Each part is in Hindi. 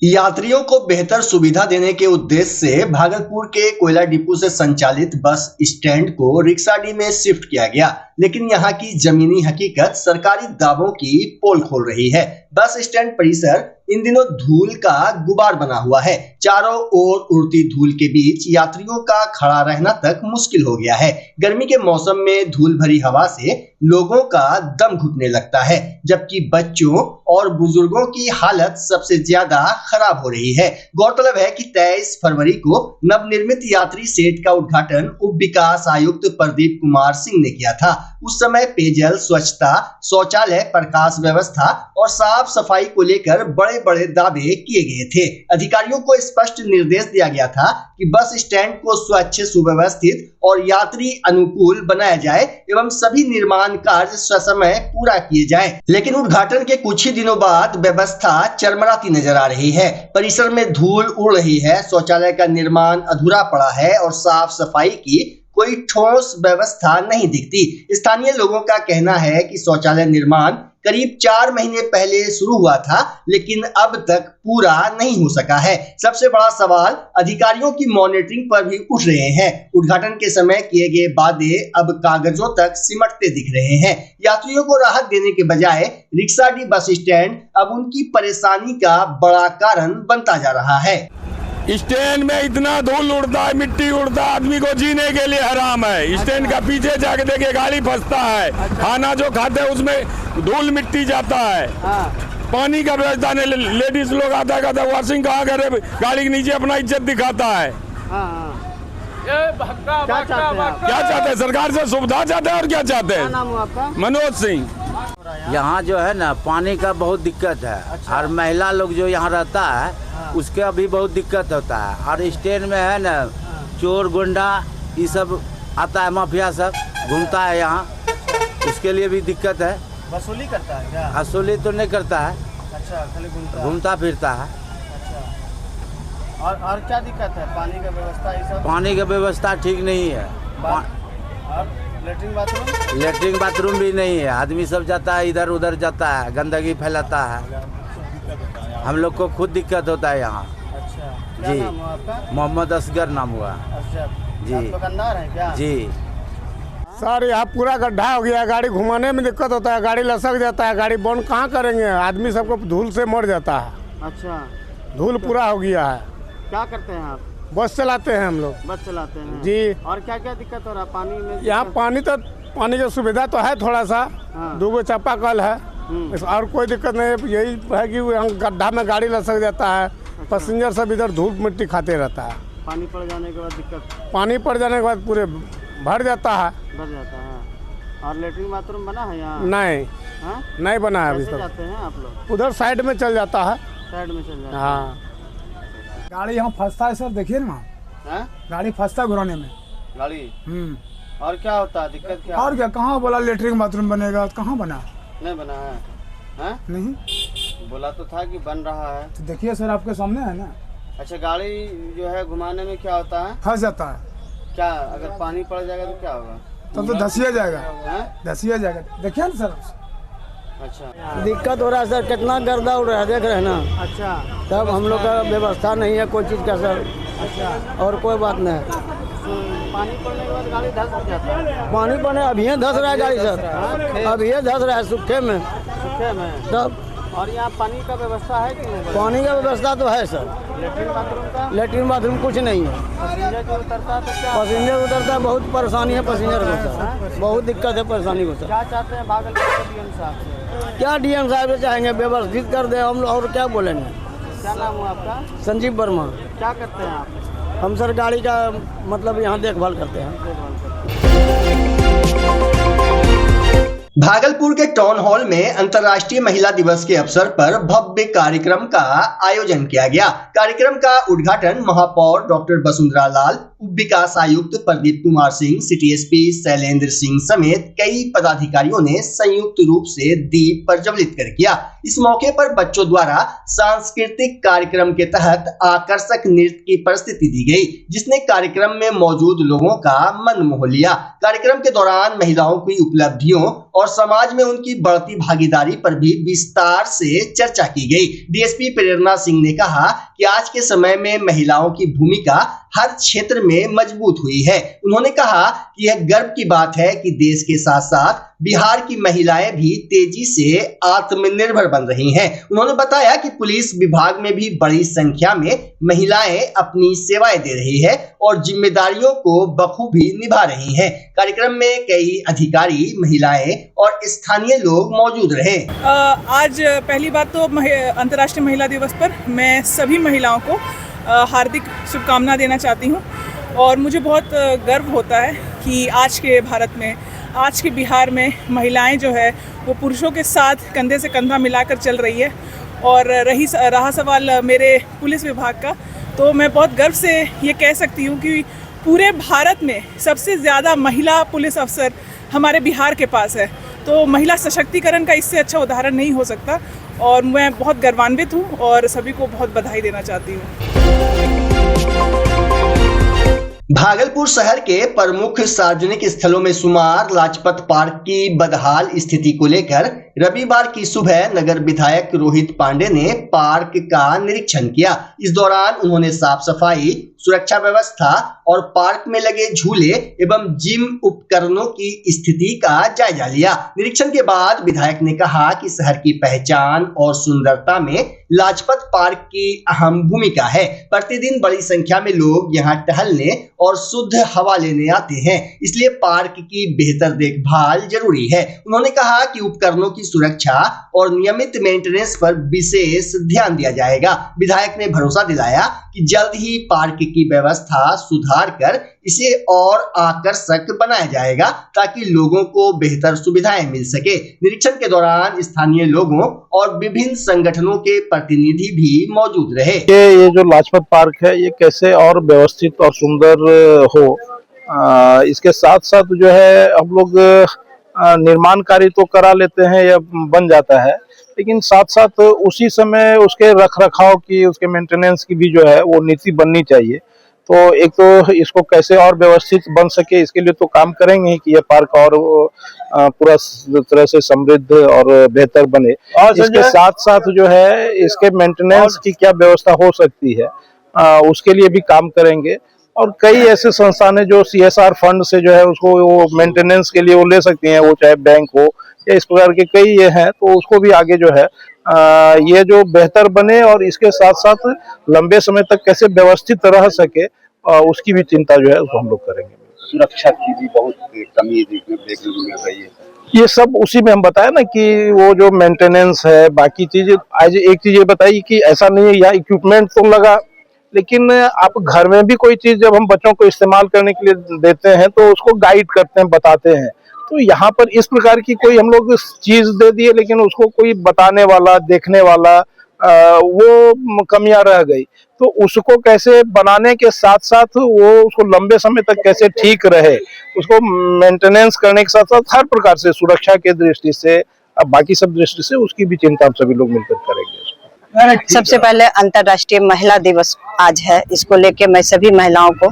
यात्रियों को बेहतर सुविधा देने के उद्देश्य से भागलपुर के कोयला डिपो से संचालित बस स्टैंड को रिक्शाडी में शिफ्ट किया गया, लेकिन यहाँ की जमीनी हकीकत सरकारी दावों की पोल खोल रही है। बस स्टैंड परिसर इन दिनों धूल का गुबार बना हुआ है। चारों ओर उड़ती धूल के बीच यात्रियों का खड़ा रहना तक मुश्किल हो गया है। गर्मी के मौसम में धूल भरी हवा से लोगों का दम घुटने लगता है, जबकि बच्चों और बुजुर्गों की हालत सबसे ज्यादा खराब हो रही है। गौरतलब है कि 23 फरवरी को नवनिर्मित यात्री शेड का उद्घाटन उप विकास आयुक्त प्रदीप कुमार सिंह ने किया था। उस समय पेयजल, स्वच्छता, शौचालय, प्रकाश व्यवस्था और साफ सफाई को लेकर बड़े बड़े दावे किए गए थे। अधिकारियों को स्पष्ट निर्देश दिया गया था कि बस स्टैंड को स्वच्छ, सुव्यवस्थित और यात्री अनुकूल बनाया जाए एवं सभी निर्माण कार्य ससमय पूरा किए जाए। लेकिन उद्घाटन के कुछ ही दिनों बाद व्यवस्था चरमराती नजर आ रही है। परिसर में धूल उड़ रही है, शौचालय का निर्माण अधूरा पड़ा है और साफ सफाई की कोई ठोस व्यवस्था नहीं दिखती। स्थानीय लोगों का कहना है कि शौचालय निर्माण करीब 4 महीने पहले शुरू हुआ था, लेकिन अब तक पूरा नहीं हो सका है। सबसे बड़ा सवाल अधिकारियों की मॉनिटरिंग पर भी उठ रहे हैं। उद्घाटन के समय किए गए वादे अब कागजों तक सिमटते दिख रहे हैं। यात्रियों को राहत देने के बजाय रिक्शाडी बस स्टैंड अब उनकी परेशानी का बड़ा कारण बनता जा रहा है। स्टैंड में इतना धूल उड़ता है, मिट्टी उड़ता है, आदमी को जीने के लिए हराम है। स्टैंड का पीछे जाके देखे गाड़ी फंसता है। खाना जो खाते हैं उसमें धूल मिट्टी जाता है। पानी का व्यवस्था नहीं, लेडीज लोग आता है वॉशिंग कहाँ करे, गाड़ी के नीचे अपना इज्जत दिखाता है। क्या चाहते हैं? सरकार से सुविधा चाहते हैं और क्या चाहते हैं? नाम है आपका? मनोज सिंह। यहाँ जो है ना पानी का बहुत दिक्कत है। अच्छा। और महिला लोग जो यहाँ रहता है उसका भी बहुत दिक्कत होता है। और स्टैंड में है ना चोर गुंडा ये सब आता है, माफिया सब घूमता है यहाँ, उसके लिए भी दिक्कत है। वसूली करता है क्या? वसूली तो नहीं करता है। अच्छा, खाली घूमता फिरता है। अच्छा, और क्या दिक्कत है? पानी का व्यवस्था ये सब? पानी का व्यवस्था ठीक नहीं है। और लेटरिन बाथरूम भी नहीं है। आदमी सब जाता है इधर उधर जाता है, गंदगी फैलाता है। हम लोग को खुद दिक्कत होता है यहाँ। अच्छा, जी। नाम है आपका? मोहम्मद असगर नाम हुआ। अच्छा जी। आप दुकानदार हैं क्या? जी। सर यहाँ पूरा गड्ढा हो गया, गाड़ी घुमाने में दिक्कत होता है, गाड़ी लसक जाता है, गाड़ी बंद कहाँ करेंगे, आदमी सबको धूल से मर जाता है। अच्छा, धूल पूरा हो गया है। क्या करते हैं आप? बस चलाते हैं हम लोग। बस चलाते हैं जी। और क्या क्या दिक्कत हो रहा है पानी में? यहाँ पानी की सुविधा तो है थोड़ा सा। हाँ। 2 चापाकल है, और कोई दिक्कत नहीं है। यही है कि यहाँ गड्ढा में गाड़ी लसक जाता है। अच्छा। पैसेंजर सब इधर धूल मिट्टी खाते रहता है। पानी पड़ जाने के बाद दिक्कत? पानी पड़ जाने के बाद पूरे भर जाता है। भर जाता है। और लेटरिन बाथरूम बना है यहाँ? नहीं। हाँ? नहीं बना है अभी कैसे तक। जाते हैं आप लोग? उधर साइड में चल जाता है। साइड में चल जाते हैं। हाँ। गाड़ी यहाँ फंसता है सर, देखिए ना, गाड़ी फंसता है घुराने में। गाड़ी और क्या होता है? दिक्कत क्या? और क्या, कहाँ बोला लेटरिन बाथरूम बनेगा, कहाँ बना? नहीं बना है? हैं? नहीं बोला तो था कि बन रहा है। तो देखिए सर, आपके सामने है ना। अच्छा, गाड़ी जो है घुमाने में क्या होता है? फंस जाता है। क्या अगर पानी पड़ जाएगा तो क्या होगा? तब तो धसिया जाएगा। हैं? धसिया जाएगा, देखिए ना सर। अच्छा, दिक्कत हो रहा है सर, कितना गर्दा उड़ रहा है, देख रहे हैं ना। अच्छा, तब हम लोग का व्यवस्था नहीं है कोई चीज़ का सर। अच्छा। और कोई बात नहीं है। पानी पड़ने के बाद गाड़ी धस जाता है? पानी पड़ने अभी धस रहा है गाड़ी सर, अभी धस रहा है सूखे में। सूखे में? तब और यहाँ पानी का व्यवस्था है कि नहीं? पानी का व्यवस्था तो है सर। लेटरिन बाथरूम का? लेटरिन बाथरूम कुछ नहीं है। पैसेंजर जो उतरता है तो क्या? पैसेंजर उतरता है, बहुत परेशानी है पैसेंजर को सर, बहुत दिक्कत है परेशानी को सर। क्या चाहते हैं भागलपुर के डीएम साहब से? क्या डीएम साहब से चाहेंगे, व्यवस्थित कर दे हम लोग, और क्या बोलेंगे। क्या नाम है आपका? संजीव वर्मा। क्या करते हैं आप? हम सर गाड़ी का मतलब यहाँ देखभाल करते हैं। भागलपुर के टाउन हॉल में अंतर्राष्ट्रीय महिला दिवस के अवसर पर भव्य कार्यक्रम का आयोजन किया गया। कार्यक्रम का उद्घाटन महापौर डॉक्टर वसुंधरा लाल, उप विकास आयुक्त प्रदीप कुमार सिंह, सिटी एसपी शैलेंद्र सिंह समेत कई पदाधिकारियों ने संयुक्त रूप से दीप प्रज्वलित कर किया। इस मौके पर बच्चों द्वारा सांस्कृतिक कार्यक्रम के तहत आकर्षक नृत्य की प्रस्तुति दी गई, जिसने कार्यक्रम में मौजूद लोगों का मन मोह लिया। कार्यक्रम के दौरान महिलाओं की उपलब्धियों और समाज में उनकी बढ़ती भागीदारी पर भी विस्तार से चर्चा की गई। डीएसपी प्रेरणा सिंह ने कहा कि आज के समय में महिलाओं की भूमिका हर क्षेत्र में मजबूत हुई है। उन्होंने कहा कि यह गर्व की बात है कि देश के साथ साथ बिहार की महिलाएं भी तेजी से आत्मनिर्भर बन रही हैं। उन्होंने बताया कि पुलिस विभाग में भी बड़ी संख्या में महिलाएं अपनी सेवाएं दे रही है और जिम्मेदारियों को बखूबी निभा रही हैं। कार्यक्रम में कई अधिकारी, महिलाएं और स्थानीय लोग मौजूद रहे। आज पहली बात तो अंतर्राष्ट्रीय महिला दिवस पर मैं सभी महिलाओं को हार्दिक शुभकामना देना चाहती हूँ और मुझे बहुत गर्व होता है कि आज के भारत में, आज के बिहार में महिलाएं जो है वो पुरुषों के साथ कंधे से कंधा मिलाकर चल रही है। और रहा सवाल मेरे पुलिस विभाग का, तो मैं बहुत गर्व से ये कह सकती हूँ कि पूरे भारत में सबसे ज़्यादा महिला पुलिस अफसर हमारे बिहार के पास है। तो महिला सशक्तिकरण का इससे अच्छा उदाहरण नहीं हो सकता और मैं बहुत गर्वान्वित हूँ और सभी को बहुत बधाई देना चाहती हूँ। भागलपुर शहर के प्रमुख सार्वजनिक स्थलों में शुमार लाजपत पार्क की बदहाल स्थिति को लेकर रविवार की सुबह नगर विधायक रोहित पांडे ने पार्क का निरीक्षण किया। इस दौरान उन्होंने साफ सफाई, सुरक्षा व्यवस्था और पार्क में लगे झूले एवं जिम उपकरणों की स्थिति का जायजा लिया। निरीक्षण के बाद विधायक ने कहा कि शहर की पहचान और सुंदरता में लाजपत पार्क की अहम भूमिका है। प्रतिदिन बड़ी संख्या में लोग यहाँ टहलने और शुद्ध हवा लेने आते हैं, इसलिए पार्क की बेहतर देखभाल जरूरी है। उन्होंने कहा कि उपकरणों की सुरक्षा और नियमित मेंटेनेंस पर विशेष ध्यान दिया जाएगा। विधायक ने भरोसा दिलाया कि जल्द ही पार्क की व्यवस्था सुधार कर इसे और आकर्षक बनाया जाएगा ताकि लोगों को बेहतर सुविधाएं मिल सके। निरीक्षण के दौरान स्थानीय लोगों और विभिन्न संगठनों के प्रतिनिधि भी मौजूद रहे। ये जो लाजपत पार्क है ये कैसे और व्यवस्थित और सुंदर हो, इसके साथ साथ जो है हम लोग निर्माण कार्य तो करा लेते हैं या बन जाता है, लेकिन साथ साथ उसी समय उसके रख रखाव की, उसके मेंटेनेंस की भी जो है वो नीति बननी चाहिए। तो एक तो इसको कैसे और व्यवस्थित बन सके इसके लिए तो काम करेंगे ही कि यह पार्क और पूरा तरह से समृद्ध और बेहतर बने। और इसके साथ साथ जो है इसके मेंटेनेंस की क्या व्यवस्था हो सकती है उसके लिए भी काम करेंगे। और कई ऐसे संस्थान है जो CSR फंड से जो है उसको वो मेंटेनेंस के लिए वो ले सकती हैं, वो चाहे बैंक हो या इस प्रकार के कई ये हैं, तो उसको भी आगे जो है ये जो बेहतर बने और इसके साथ साथ लंबे समय तक कैसे व्यवस्थित रह सके उसकी भी चिंता जो है उसको हम लोग करेंगे। सुरक्षा की भी बहुत कमी देखने को मिल रही है। ये सब उसी में हम बताया ना कि वो जो मेंटेनेंस है, बाकी चीजें। आज एक चीज ये बताइए कि ऐसा नहीं है यहाँ इक्विपमेंट तो लगा, लेकिन आप घर में भी कोई चीज जब हम बच्चों को इस्तेमाल करने के लिए देते हैं तो उसको गाइड करते हैं, बताते हैं। तो यहाँ पर इस प्रकार की कोई हम लोग चीज दे दिए लेकिन उसको कोई बताने वाला, देखने वाला वो कमियां रह गई। तो उसको कैसे बनाने के साथ साथ वो उसको लंबे समय तक कैसे ठीक रहे, उसको मेंटेनेंस करने के साथ साथ हर प्रकार से सुरक्षा के दृष्टि से, बाकी सब दृष्टि से उसकी भी चिंता हम सभी लोग मिलकर करेंगे। सबसे पहले अंतर्राष्ट्रीय महिला दिवस आज है, इसको लेके मैं सभी महिलाओं को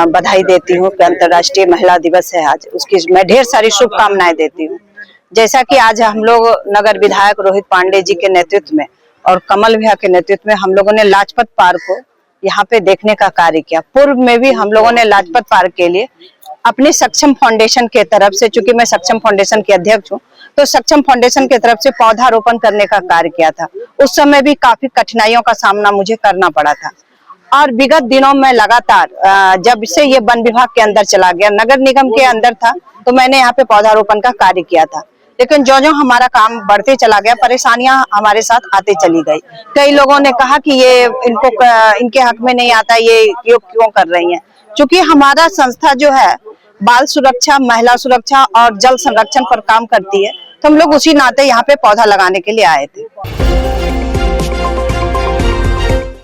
बधाई देती हूँ कि अंतर्राष्ट्रीय महिला दिवस है आज, उसकी मैं ढेर सारी शुभकामनाएं देती हूँ। जैसा कि आज हम लोग नगर विधायक रोहित पांडे जी के नेतृत्व में और कमल भैया के नेतृत्व में हम लोगों ने लाजपत पार्क को यहाँ पे देखने का कार्य किया। पूर्व में भी हम लोगों ने लाजपत पार्क के लिए अपनी सक्षम फाउंडेशन के तरफ से, चूंकि मैं सक्षम फाउंडेशन की अध्यक्ष हूँ, तो सक्षम फाउंडेशन की तरफ से पौधारोपण करने का कार्य किया था। उस समय भी काफी कठिनाइयों का सामना मुझे करना पड़ा था और विगत दिनों में लगातार जब से ये वन विभाग के अंदर चला गया, नगर निगम के अंदर था, तो मैंने यहाँ पे पौधारोपण का कार्य किया था। लेकिन जो जो हमारा काम बढ़ते चला गया, परेशानियां हमारे साथ आते चली गई। कई लोगों ने कहा कि ये इनके हक में नहीं आता, ये क्यों कर रही हैं। चूंकि हमारा संस्था जो है बाल सुरक्षा, महिला सुरक्षा और जल संरक्षण पर काम करती है, तो हम लोग उसी नाते यहाँ पे पौधा लगाने के लिए आए थे।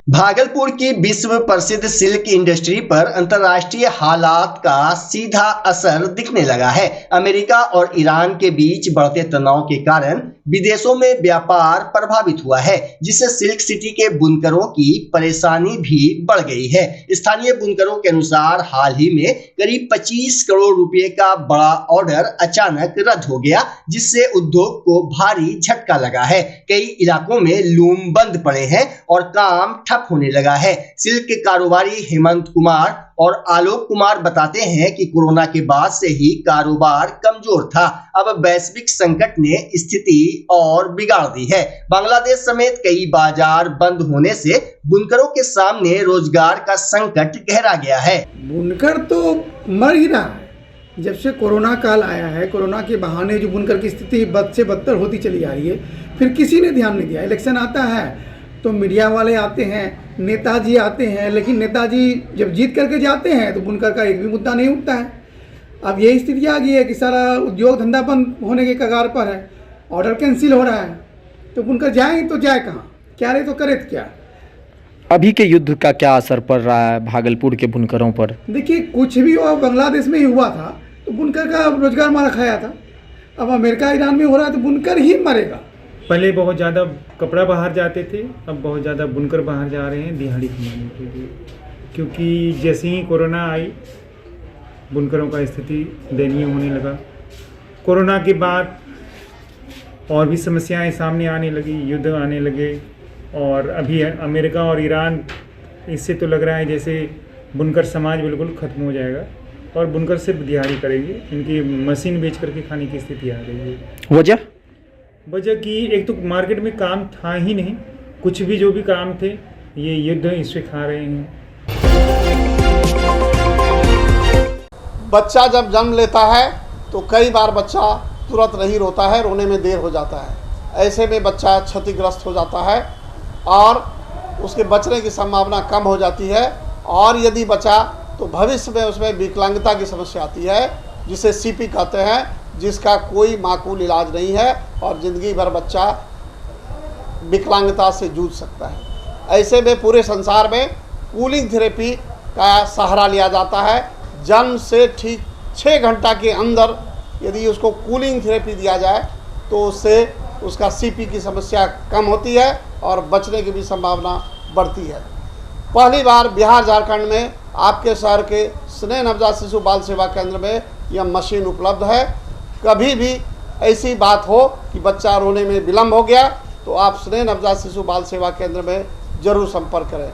भागलपुर की विश्व प्रसिद्ध सिल्क इंडस्ट्री पर अंतर्राष्ट्रीय हालात का सीधा असर दिखने लगा है। अमेरिका और ईरान के बीच बढ़ते तनाव के कारण विदेशों में व्यापार प्रभावित हुआ है, जिससे सिल्क सिटी के बुनकरों की परेशानी भी बढ़ गई है। स्थानीय बुनकरों के अनुसार हाल ही में करीब 25 करोड़ रुपए का बड़ा ऑर्डर अचानक रद्द हो गया, जिससे उद्योग को भारी झटका लगा है। कई इलाकों में लूम बंद पड़े हैं और काम ठप होने लगा है। सिल्क के कारोबारी हेमंत कुमार और आलोक कुमार बताते हैं कि कोरोना के बाद से ही कारोबार कमजोर था। अब वैश्विक संकट ने स्थिति और बिगाड़ दी है। बांग्लादेश समेत कई बाजार बंद होने से बुनकरों के सामने रोजगार का संकट गहरा गया है। बुनकर तो मर ही रहा है। जब से कोरोना काल आया है, कोरोना के बहाने जो बुनकर की स्थिति बद से बदतर होती चली जा रही है। फिर किसी ने ध्यान नहीं दिया। इलेक्शन आता है तो मीडिया वाले आते हैं, नेताजी आते हैं, लेकिन नेताजी जब जीत करके जाते हैं तो बुनकर का एक भी मुद्दा नहीं उठता है। अब यही स्थिति आ गई है कि सारा उद्योग धंधा बंद होने के कगार पर है, ऑर्डर कैंसिल हो रहा है, तो बुनकर जाए तो जाए कहाँ, क्या रहे तो करे तो क्या। अभी के युद्ध का क्या असर पड़ रहा है भागलपुर के बुनकरों पर? देखिए, कुछ भी वो बांग्लादेश में ही हुआ था तो बुनकर का रोजगार मारा खाया था। अब अमेरिका ईरान में हो रहा है तो बुनकर ही मरेगा। पहले बहुत ज़्यादा कपड़ा बाहर जाते थे, अब बहुत ज़्यादा बुनकर बाहर जा रहे हैं दिहाड़ी कमाने के लिए, क्योंकि जैसे ही कोरोना आई बुनकरों का स्थिति दयनीय होने लगा। कोरोना के बाद और भी समस्याएं सामने आने लगी, युद्ध आने लगे, और अभी अमेरिका और ईरान, इससे तो लग रहा है जैसे बुनकर समाज बिल्कुल ख़त्म हो जाएगा और बुनकर सिर्फ दिहाड़ी करेंगे। इनकी मशीन बेच करके खाने की स्थिति आ गई है। वजह कि एक तो मार्केट में काम था ही नहीं, कुछ भी जो भी काम थे ये युद्ध इससे खा रहे हैं। बच्चा जब जन्म लेता है तो कई बार बच्चा तुरंत नहीं रोता है, रोने में देर हो जाता है। ऐसे में बच्चा क्षतिग्रस्त हो जाता है और उसके बचने की संभावना कम हो जाती है, और यदि बचा तो भविष्य में उसमें विकलांगता की समस्या आती है, जिसे सीपी कहते हैं, जिसका कोई माकूल इलाज नहीं है और ज़िंदगी भर बच्चा विकलांगता से जूझ सकता है। ऐसे में पूरे संसार में कूलिंग थेरेपी का सहारा लिया जाता है। जन्म से ठीक 6 घंटा के अंदर यदि उसको कूलिंग थेरेपी दिया जाए तो उससे उसका सीपी की समस्या कम होती है और बचने की भी संभावना बढ़ती है। पहली बार बिहार झारखंड में आपके शहर के स्नेह नवजात शिशु बाल सेवा केंद्र में यह मशीन उपलब्ध है। कभी भी ऐसी बात हो कि बच्चा रोने में विलम्ब हो गया तो आप स्नेह नवजात शिशु बाल सेवा केंद्र में जरूर संपर्क करें।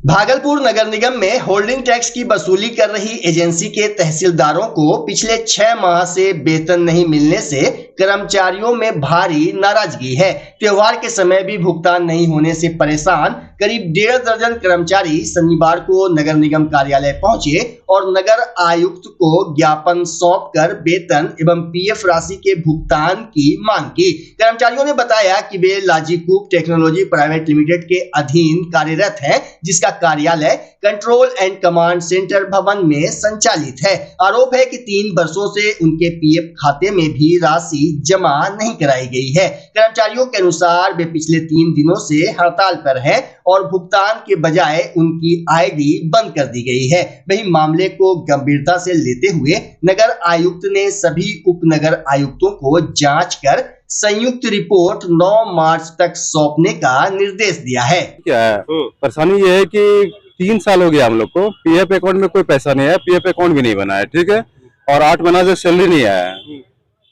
भागलपुर नगर निगम में होल्डिंग टैक्स की वसूली कर रही एजेंसी के तहसीलदारों को पिछले 6 माह से वेतन नहीं मिलने से कर्मचारियों में भारी नाराजगी है। त्योहार के समय भी भुगतान नहीं होने से परेशान करीब 1.5 दर्जन कर्मचारी शनिवार को नगर निगम कार्यालय पहुंचे और नगर आयुक्त को ज्ञापन सौंपकर वेतन एवं पीएफ राशि के भुगतान की मांग की। कर्मचारियों ने बताया कि वे लाजीकूप टेक्नोलॉजी प्राइवेट लिमिटेड के अधीन कार्यरत है, जिसका कार्यालय कंट्रोल एंड कमांड सेंटर भवन में संचालित है। आरोप है कि 3 वर्षों से उनके पीएफ खाते में भी राशि जमा नहीं कराई गई है। कर्मचारियों के अनुसार वे पिछले 3 दिनों से हड़ताल पर है और भुगतान के बजाय उनकी आईडी बंद कर दी गई है। वहीं मामले को गंभीरता से लेते हुए नगर आयुक्त ने सभी उप नगर आयुक्तों को जांच कर संयुक्त रिपोर्ट 9 मार्च तक सौंपने का निर्देश दिया है। क्या है परेशानी ये है कि 3 साल हो गया हम लोग को पीएफ अकाउंट में कोई पैसा नहीं है, पीएफ अकाउंट भी नहीं बना है, ठीक है, और 8 महीना से सैलरी नहीं आया है।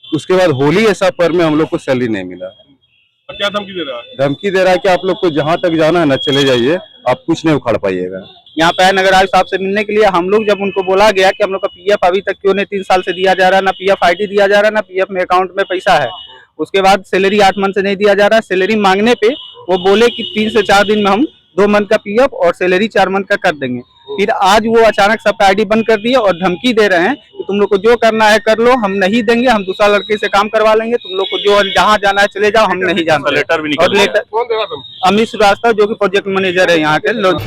उसके बाद होली ऐसा पर में हम लोग को सैलरी नहीं मिला। क्या धमकी दे रहा है? धमकी दे रहा है कि आप लोग को जहाँ तक जाना है ना चले जाइए, आप कुछ नहीं उखाड़ पाइएगा। यहाँ पे नगर आयुक्त साहब से मिलने के लिए हम लोग, जब उनको बोला गया कि हम लोग का पीएफ अभी तक क्यों नहीं 3 साल से दिया जा रहा है, ना पीएफ आईडी दिया जा रहा है, ना पीएफ में अकाउंट में पैसा है। उसके बाद सैलरी 8 मंथ से नहीं दिया जा रहा है। सैलरी मांगने पे वो बोले कि 3 से 4 दिन में हम 2 मंथ का पीएफ और सैलरी 4 मंथ का कर देंगे। फिर आज वो अचानक सबका आईडी बंद कर दिए और धमकी दे रहे हैं कि तुम लोग को जो करना है कर लो, हम नहीं देंगे, हम दूसरा लड़के से काम करवा लेंगे, तुम लोग को जो जहाँ जाना है चले जाओ, हम नहीं जानते। लेटर भी और लेटर अमित श्रीवास्तव जो कि प्रोजेक्ट मैनेजर है यहाँ के लोग।